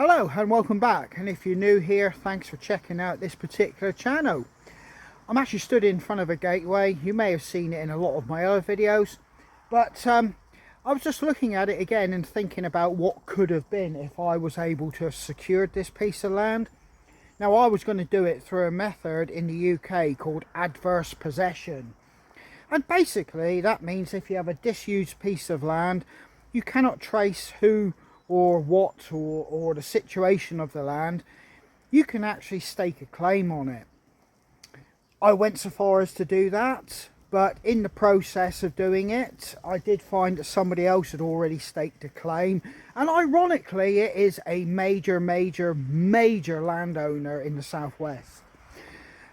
Hello and welcome back, and if you're new here, thanks for checking out this particular channel. I'm actually stood in front of a gateway. You may have seen it in a lot of my other videos, but I was just looking at it again and thinking about what could have been if I was able to have secured this piece of land. Now, I was going to do it through a method in the UK called adverse possession, and basically that means if you have a disused piece of land, you cannot trace who or what or the situation of the land. You can actually stake a claim on it. I went so far as to do that, but in the process of doing it, I did find that somebody else had already staked a claim, and ironically it is a major landowner in the southwest,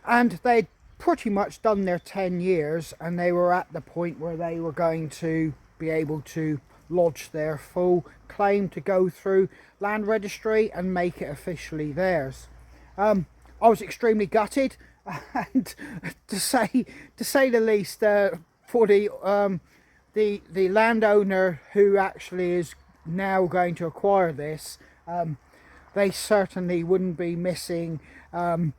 and they'd pretty much done their 10 years and they were at the point where they were going to be able to lodge their full claim to go through land registry and make it officially theirs. I was extremely gutted, and to say the least, for the landowner who actually is now going to acquire this, they certainly wouldn't be missing I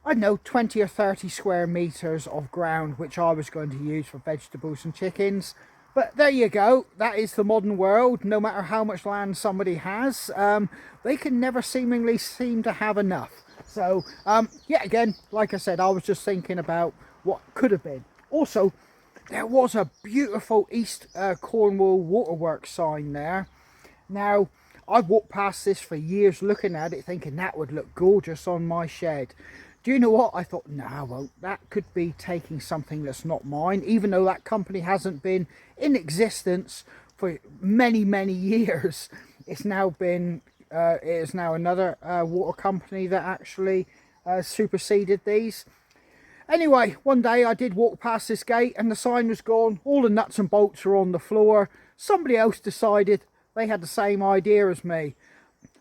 don't know, 20 or 30 square meters of ground, which I was going to use for vegetables and chickens. But there you go, that is the modern world. No matter how much land somebody has, they can never seem to have enough. So, yeah, again, like I said, I was just thinking about what could have been. Also, there was a beautiful East Cornwall waterworks sign there. Now, I've walked past this for years looking at it, thinking that would look gorgeous on my shed. Do you know what? I thought, nah, well, that could be taking something that's not mine, even though that company hasn't been in existence for many years. It's now been, it is now another water company that actually superseded these. Anyway, one day I did walk past this gate and the sign was gone. All the nuts and bolts are on the floor. Somebody else decided they had the same idea as me.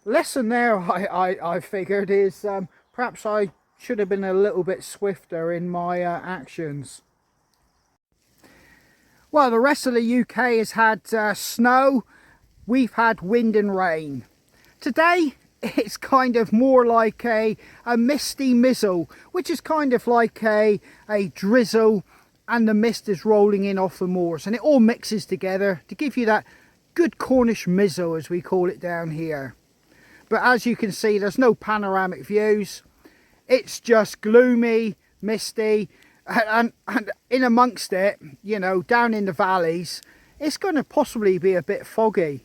Lesson there, I figured, is perhaps I should have been a little bit swifter in my actions. Well, the rest of the UK has had snow. We've had wind and rain. Today it's kind of more like a misty mizzle, which is kind of like a drizzle, and the mist is rolling in off the moors, and it all mixes together to give you that good Cornish mizzle, as we call it down here. But as you can see, there's no panoramic views. It's just gloomy, misty, and in amongst it, you know, down in the valleys, it's going to possibly be a bit foggy.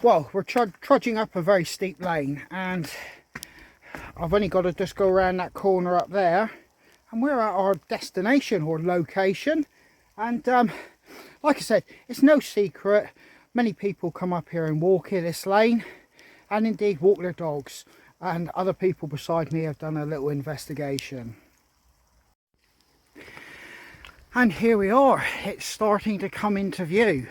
Well, we're trudging up a very steep lane, and I've only got to just go around that corner up there, And we're at our destination or location, and like I said, it's no secret many people come up here and walk in this lane and indeed walk their dogs, and other people beside me have done a little investigation. And here we are, it's starting to come into view.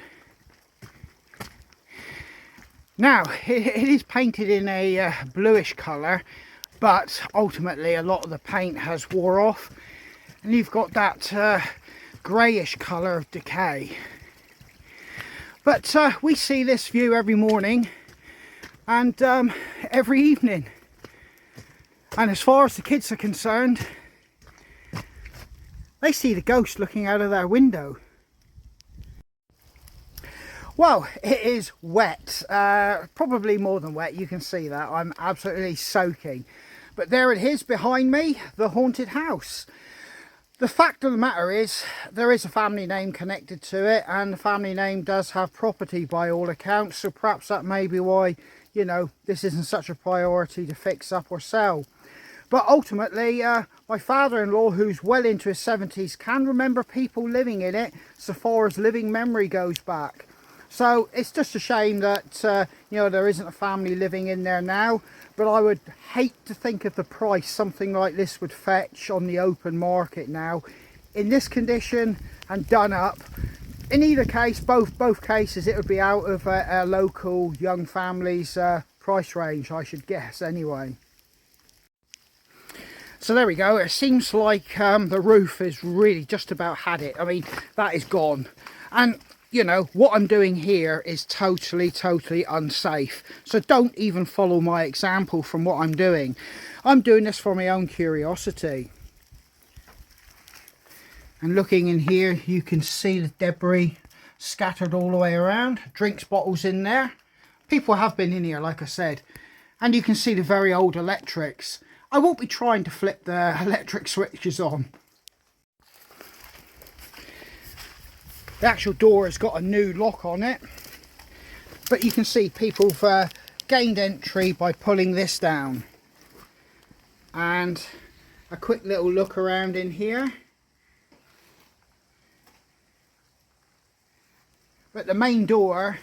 Now it is painted in a bluish colour, but ultimately a lot of the paint has wore off, and you've got that greyish colour of decay. But we see this view every morning and every evening, and as far as the kids are concerned, they see the ghost looking out of their window. Well, it is wet, probably more than wet, you can see that. I'm absolutely soaking. But there it is behind me, the haunted house. The fact of the matter is, there is a family name connected to it, and the family name does have property by all accounts, so perhaps that may be why, you know, this isn't such a priority to fix up or sell. But ultimately, my father-in-law, who's well into his 70s, can remember people living in it so far as living memory goes back. So it's just a shame that, you know, there isn't a family living in there now. But I would hate to think of the price something like this would fetch on the open market now. In this condition and done up. In either case, both cases, it would be out of a local young family's price range, I should guess, anyway. So there we go. It seems like the roof is really just about had it. I mean, that is gone. And you know, what I'm doing here is totally unsafe. So don't even follow my example from what I'm doing. I'm doing this for my own curiosity. And looking in here, you can see the debris scattered all the way around. Drinks bottles in there. People have been in here, like I said. And you can see the very old electrics. I won't be trying to flip the electric switches on. The actual door has got a new lock on it, but you can see people have gained entry by pulling this down. And a quick little look around in here. But the main door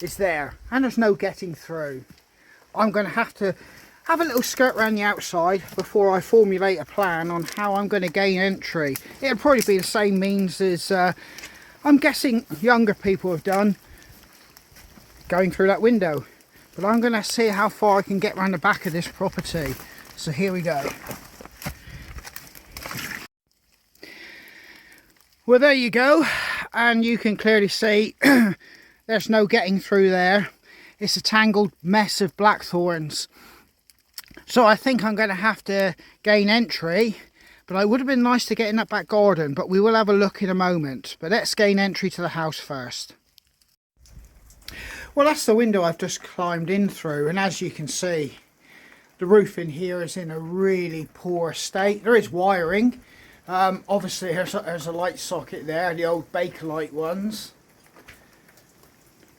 is there, and there's no getting through. I'm going to have a little skirt around the outside before I formulate a plan on how I'm going to gain entry. It'll probably be the same means as I'm guessing younger people have done, going through that window. But I'm going to see how far I can get around the back of this property. So here we go. Well, there you go, and you can clearly see there's no getting through there. It's a tangled mess of blackthorns. So I think I'm going to have to gain entry, but it would have been nice to get in that back garden, but we will have a look in a moment. But let's gain entry to the house first. Well, that's the window I've just climbed in through, and as you can see, the roof in here is in a really poor state. There is wiring. Obviously there's a light socket there, the old Bakelite ones.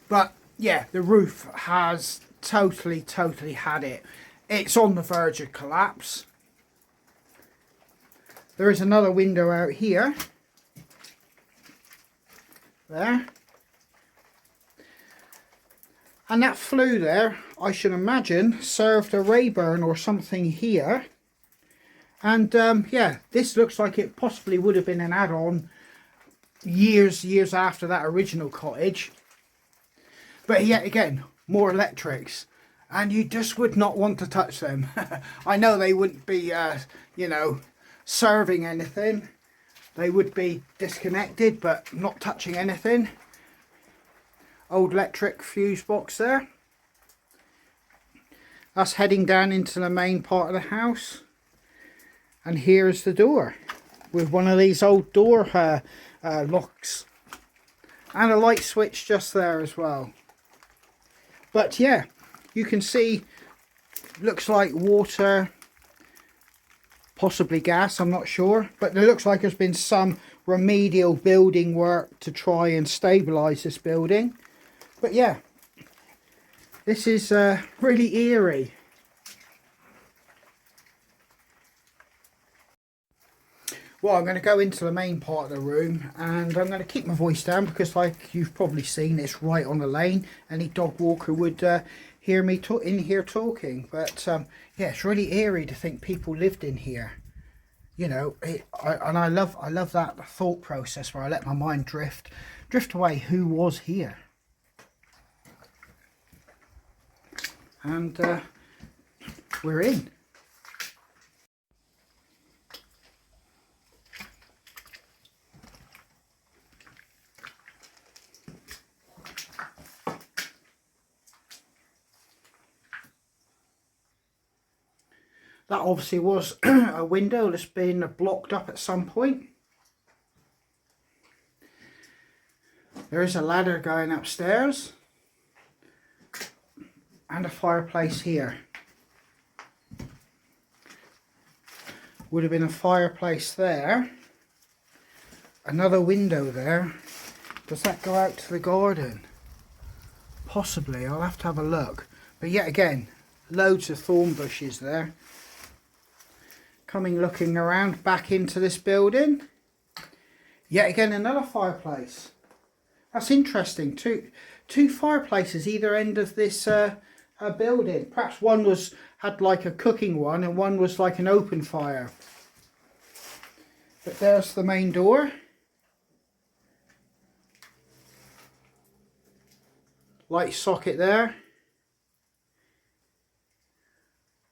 But yeah, the roof has totally had it. It's on the verge of collapse. There is another window out here. There. And that flue there, I should imagine, served a ray burn or something here. And yeah, this looks like it possibly would have been an add-on years after that original cottage. But yet again, more electrics. And you just would not want to touch them. I know they wouldn't be, you know, serving anything. They would be disconnected, but not touching anything. Old electric fuse box there. That's heading down into the main part of the house. And here is the door, with one of these old door locks. And a light switch just there as well. But yeah, you can see, looks like water, possibly gas, I'm not sure. But it looks like there's been some remedial building work to try and stabilise this building. But yeah, this is really eerie. Well, I'm going to go into the main part of the room, and I'm going to keep my voice down because, like you've probably seen, it's right on the lane. Any dog walker would hear me in here talking. But yeah, it's really eerie to think people lived in here. You know, and I love that thought process where I let my mind drift away. Who was here? And we're in. That obviously was a window that's been blocked up at some point. There is a ladder going upstairs and a fireplace here. Would have been a fireplace there. Another window there. Does that go out to the garden? Possibly, I'll have to have a look. But yet again, loads of thorn bushes there. Looking around back into this building. Yet again, another fireplace. That's interesting. Two fireplaces either end of this building. Perhaps one had like a cooking one and one was like an open fire. But there's the main door. Light socket there.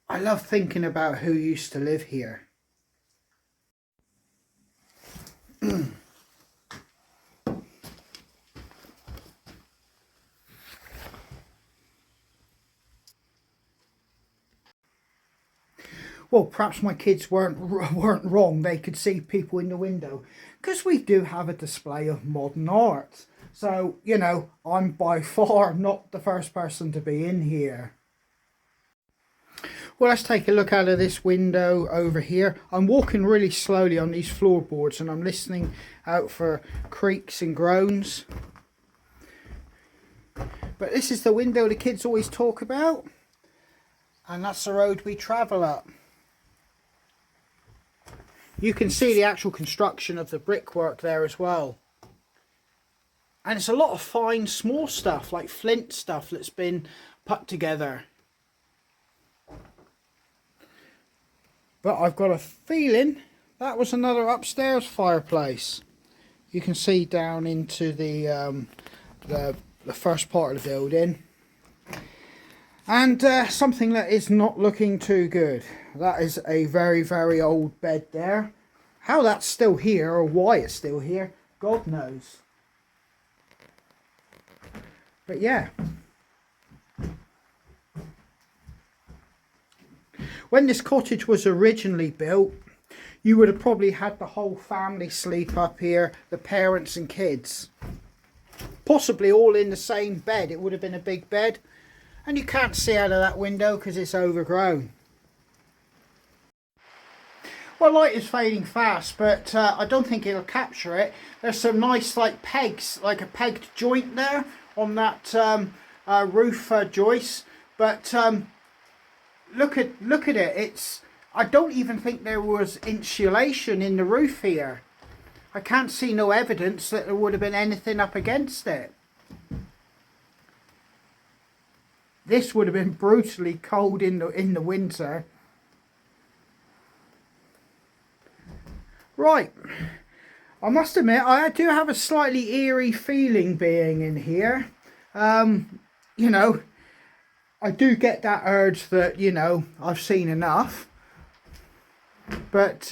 I love thinking about who used to live here. Well, perhaps my kids weren't wrong. They could see people in the window because we do have a display of modern art. So, you know, I'm by far not the first person to be in here. Well, let's take a look out of this window over here. I'm walking really slowly on these floorboards and I'm listening out for creaks and groans. But this is the window the kids always talk about. And that's the road we travel up. You can see the actual construction of the brickwork there as well. And it's a lot of fine small stuff, like flint stuff that's been put together. But I've got a feeling that was another upstairs fireplace. You can see down into the first part of the building. And something that is not looking too good. That is a very, very old bed there. How that's still here or why it's still here, God knows. But yeah. When this cottage was originally built, you would have probably had the whole family sleep up here, the parents and kids. Possibly all in the same bed. It would have been a big bed. And you can't see out of that window because it's overgrown. Well, light is fading fast, but I don't think it'll capture it. There's some nice like pegs, like a pegged joint there on that roof joist. But look at it. I don't even think there was insulation in the roof here. I can't see no evidence that there would have been anything up against it. This would have been brutally cold in the winter. Right. I must admit, I do have a slightly eerie feeling being in here. You know, I do get that urge that, you know, I've seen enough. But,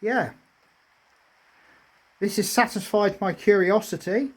yeah. This has satisfied my curiosity.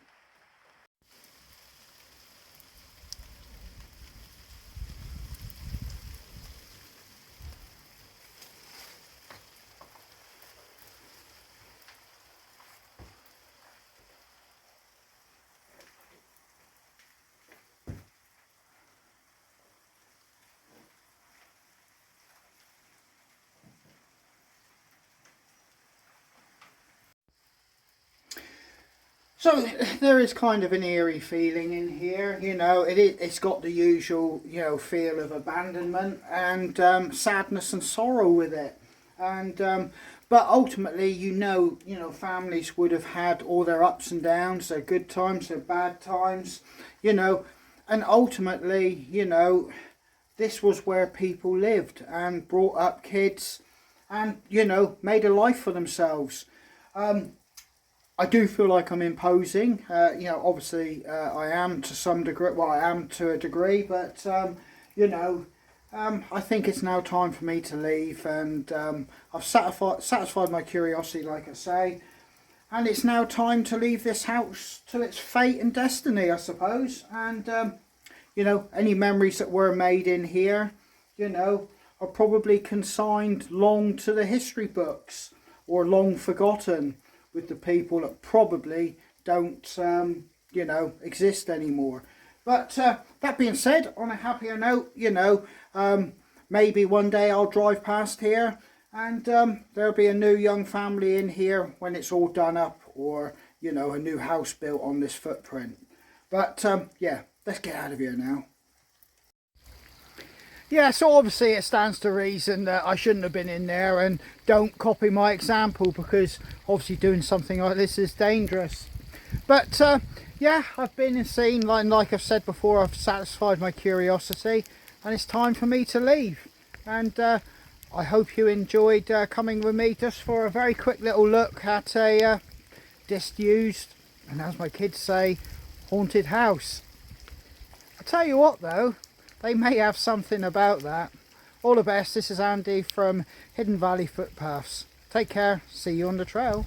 So there is kind of an eerie feeling in here, you know. It's got the usual, you know, feel of abandonment and sadness and sorrow with it. And But ultimately, families would have had all their ups and downs, their good times, their bad times, and ultimately, this was where people lived and brought up kids and, made a life for themselves. I do feel like I'm imposing, obviously I am to some degree, well, I am to a degree, but, I think it's now time for me to leave, and I've satisfied my curiosity, like I say, and it's now time to leave this house to its fate and destiny, I suppose. And any memories that were made in here, are probably consigned long to the history books, or long forgotten with the people that probably don't exist anymore. But that being said, on a happier note, maybe one day I'll drive past here and there'll be a new young family in here when it's all done up, or, a new house built on this footprint. But yeah, let's get out of here now. Yeah, so obviously it stands to reason that I shouldn't have been in there, and don't copy my example, because obviously doing something like this is dangerous. But yeah, I've been and seen, like I've said before, I've satisfied my curiosity, and it's time for me to leave. And I hope you enjoyed coming with me just for a very quick little look at a disused, and as my kids say, haunted house. I tell you what though, they may have something about that. All the best. This is Andy from Hidden Valley Footpaths. Take care. See you on the trail.